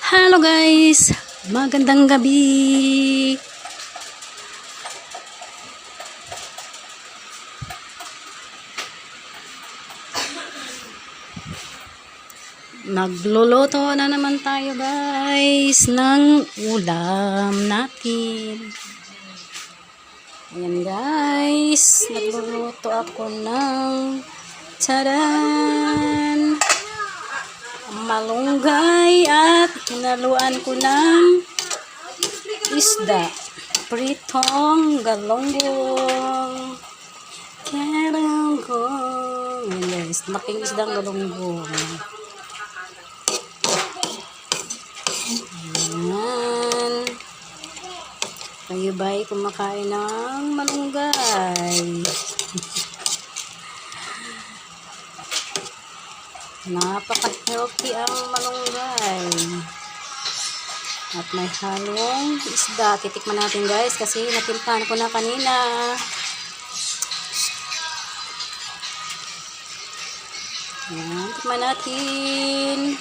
Hello guys! Magandang gabi! Nagluluto na naman tayo guys ng ulam natin. Ayan guys, nagluluto ako ng tsaran! Malunggay at hinaluan ko ng isda. Pritong galonggong. Galonggong. Ayan guys, laking isdang galonggong. Ayan. Kayo ba'y kumakain ng malunggay? Napaka-healthy ang malunggay. At may halong isda. Titikman natin guys kasi natimplahan ko na kanina. Ayan, tikman natin.